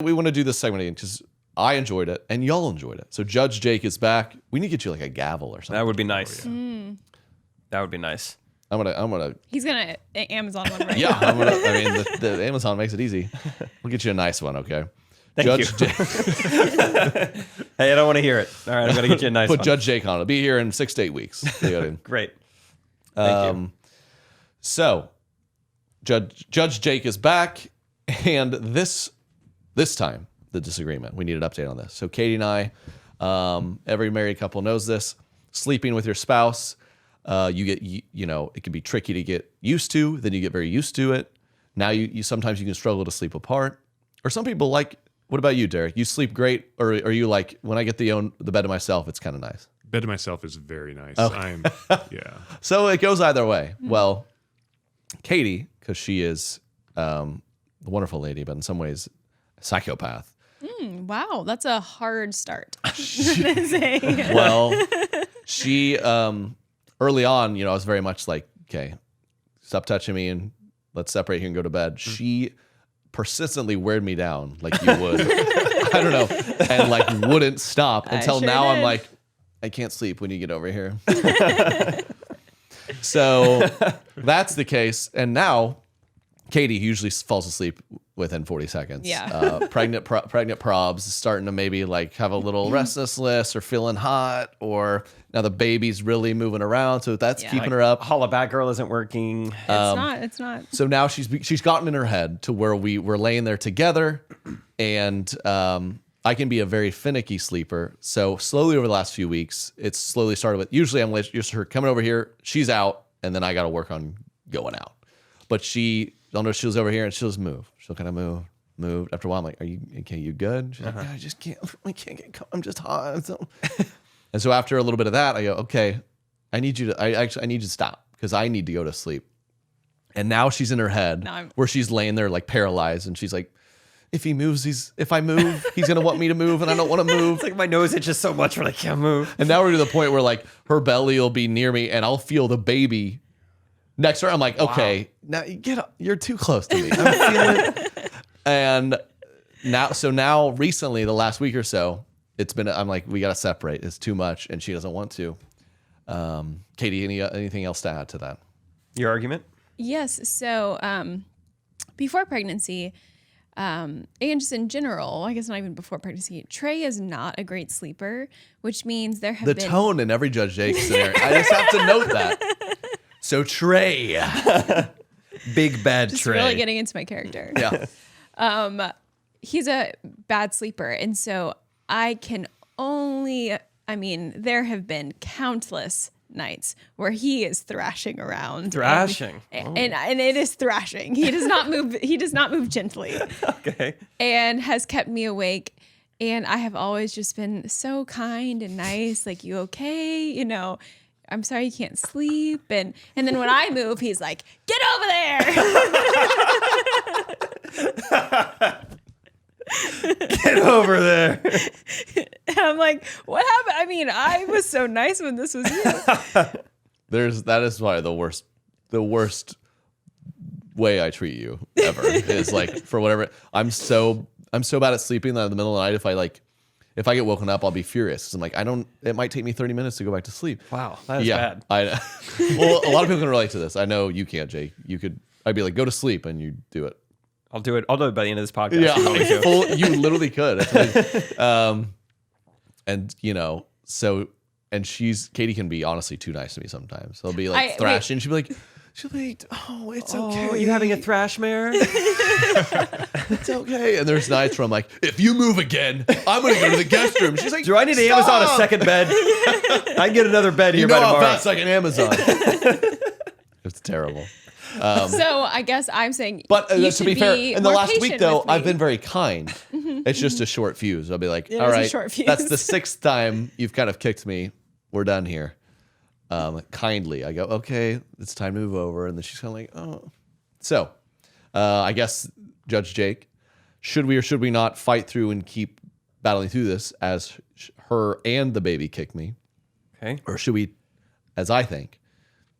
We want to do this segment again because I enjoyed it and y'all enjoyed it. So Judge Jake is back. We need to get you like a gavel or something. That would be nice. That would be nice. I'm gonna. He's gonna Amazon one right Yeah, now. I mean, the Amazon makes it easy. We'll get you a nice one, okay? Thank you. Hey, I don't want to hear it. All right, I'm gonna get you a nice Put one. Judge Jake on. It'll be here in 6 to 8 weeks. Great. Thank you. So, Judge Jake is back, and this time, the disagreement. We need an update on this. So, Katie and I, every married couple knows this. Sleeping with your spouse, you get, it can be tricky to get used to. Then you get very used to it. Now you sometimes you can struggle to sleep apart. Or some people like. What about you, Derek? You sleep great, or are you like when I get the bed to myself? It's kind of nice. Bed to myself is very nice. Okay. Yeah. So it goes either way. Well, Katie, because she is a wonderful lady, but in some ways a psychopath. Wow, that's a hard start. Well, she early on, I was very much like, okay, stop touching me and let's separate here and go to bed. She persistently weared me down like you would. I don't know, and like wouldn't stop until now. I'm like, I can't sleep when you get over here. So that's the case. And now Katie usually falls asleep within 40 seconds. Yeah. Pregnant probs starting to maybe like have a little restlessness or feeling hot, or now the baby's really moving around. So that's keeping her up. Holla back girl isn't working. It's not. So now she's gotten in her head to where we're laying there together, and I can be a very finicky sleeper. So slowly over the last few weeks, it's slowly started with, usually I'm just her coming over here, she's out, and then I got to work on going out. But I'll know she was over here and she'll just move. She'll kind of move. After a while, I'm like, are you okay? You good? She's like, I just can't get, I'm just hot. And so after a little bit of that, I go, okay, I need you to stop because I need to go to sleep. And now she's in her head where she's laying there like paralyzed, and she's like, if I move, he's going to want me to move, and I don't want to move. It's like my nose itches so much when I can't move. And now we're to the point where like her belly will be near me and I'll feel the baby next to her. I'm like, okay, now get up. You're too close to me. I'm feeling it. And now recently, the last week or so, I'm like, we got to separate. It's too much. And she doesn't want to. Katie, anything else to add to that? Your argument? Yes. So before pregnancy, and just in general, I guess not even before pregnancy, Trey is not a great sleeper, which means there have been... The tone in every Judge Jake scenario. I just have to note that. So Trey. Big bad just Trey. really getting into my character. Yeah. He's a bad sleeper. And so there have been countless nights where he is thrashing around. Thrashing. And it is thrashing. He does not move gently. Okay. And has kept me awake. And I have always just been so kind and nice, like, you okay? I'm sorry you can't sleep. And then when I move, he's like, get over there. Get over there. And I'm like, what happened? I mean, I was so nice when this was you. That is why the worst way I treat you ever is like, for whatever. I'm so bad at sleeping that in the middle of the night, if I get woken up, I'll be furious. I'm like, it might take me 30 minutes to go back to sleep. Wow, that is bad. Well, a lot of people can relate to this. I know you can't, Jake. I'd be like, go to sleep, and you do it. I'll do it by the end of this podcast. Yeah, you literally could. Katie can be honestly too nice to me sometimes. They'll be like thrashing. She'll be like, oh, it's okay. Are you having a thrash mare? It's okay. And there's nights where I'm like, if you move again, I'm going to go to the guest room. She's like, do I need to Amazon a second bed? I can get another bed here by how tomorrow. fast I can Amazon. It's terrible. So I guess I'm saying, but you to be fair, in the last week though, with me. I've been very kind. It's just a short fuse. I'll be like, all a right, short fuse. that's the 6th time you've kind of kicked me. We're done here. Kindly, I go, okay, it's time to move over, and then she's kind of like, oh. So, I guess Judge Jake, should we or should we not fight through and keep battling through this as her and the baby kick me? Okay. Or should we, as I think,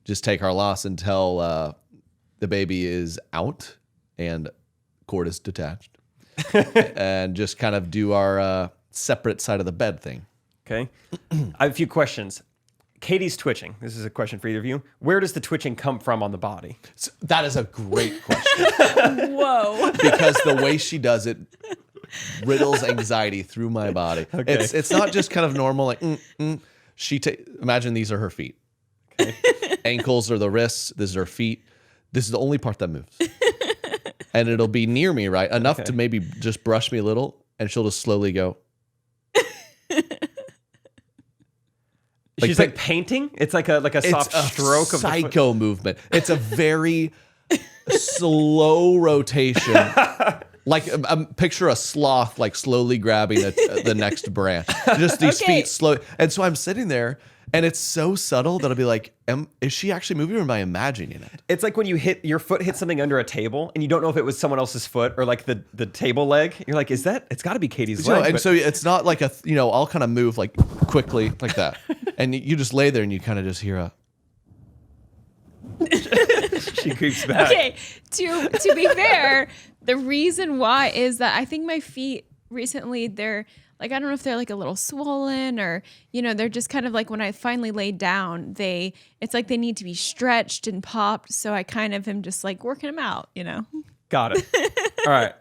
just take our loss until the baby is out and cord is detached? and just kind of do our separate side of the bed thing. Okay. I have a few questions. Katie's twitching. This is a question for either of you. Where does the twitching come from on the body? So that is a great question. Whoa. Because the way she does it riddles anxiety through my body. Okay. It's not just kind of normal, like, imagine these are her feet. Okay. Ankles are the wrists. This is her feet. This is the only part that moves. And it'll be near me, right? Enough to maybe just brush me a little, and she'll just slowly go. She's like painting. It's like a soft stroke of psycho movement. It's a very slow rotation. Like picture a sloth like slowly grabbing the next branch. Just these feet slow. And so I'm sitting there, and it's so subtle that I'll be like, is she actually moving, or am I imagining it? It's like when your foot hits something under a table and you don't know if it was someone else's foot or like the table leg. You're like, it's got to be Katie's leg. And so it's not like I'll kind of move like quickly like that. And you just lay there and you kind of just hear she creeps back. Okay, to be fair, the reason why is that I think my feet recently, they're like, I don't know if they're like a little swollen or, they're just kind of like when I finally laid down, it's like they need to be stretched and popped. So I kind of am just like working them out, Got it. All right.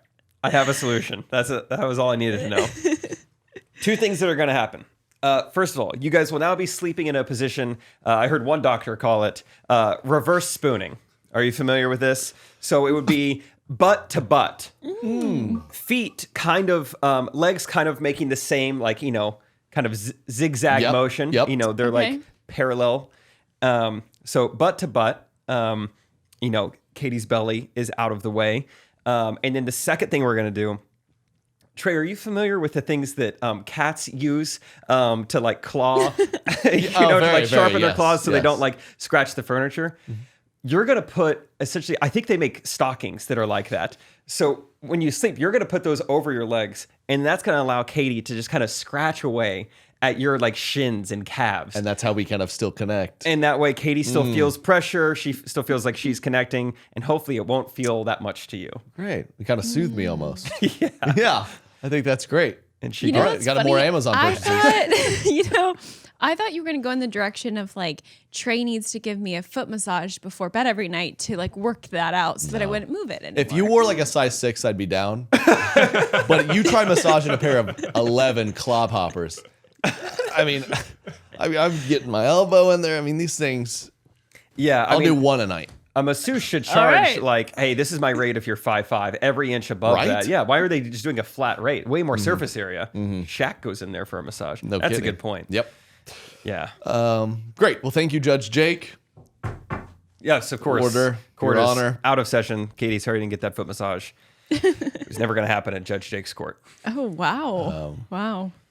I have a solution. That was all I needed to know. Two things that are going to happen. First of all, you guys will now be sleeping in a position, I heard one doctor call it reverse spooning. Are you familiar with this? So it would be butt to butt. Feet kind of, legs kind of making the same, like, kind of zigzag motion. Yep. They're like parallel. So butt to butt, Katie's belly is out of the way. And then the second thing we're going to do, Trey, are you familiar with the things that cats use to like claw, to like sharpen their claws so they don't like scratch the furniture? Mm-hmm. You're going to put essentially, I think they make stockings that are like that. So when you sleep, you're going to put those over your legs, and that's going to allow Katie to just kind of scratch away at your like shins and calves. And that's how we kind of still connect. And that way Katie still feels pressure. She still feels like she's connecting, and hopefully it won't feel that much to you. Great. It kind of soothed me almost. Yeah. I think that's great. And she got more Amazon purchases. I thought you were going to go in the direction of like Trey needs to give me a foot massage before bed every night to like work that out so that I wouldn't move it anymore. If you wore like a size 6, I'd be down. But you try massaging a pair of 11 clod hoppers. I mean, I'm getting my elbow in there. I mean, these things. Yeah, I'll do one a night. A masseuse should charge like, hey, this is my rate if you're 5'5", every inch above that. Yeah, why are they just doing a flat rate? Way more surface area. Shaq goes in there for a massage. No That's kidding. a good point. Yep. Yeah. Great. Well, thank you, Judge Jake. Yes, of course. Order. Your honor. Out of session. Katie's hurrying to get that foot massage. It's never going to happen at Judge Jake's court. Oh, wow. Wow.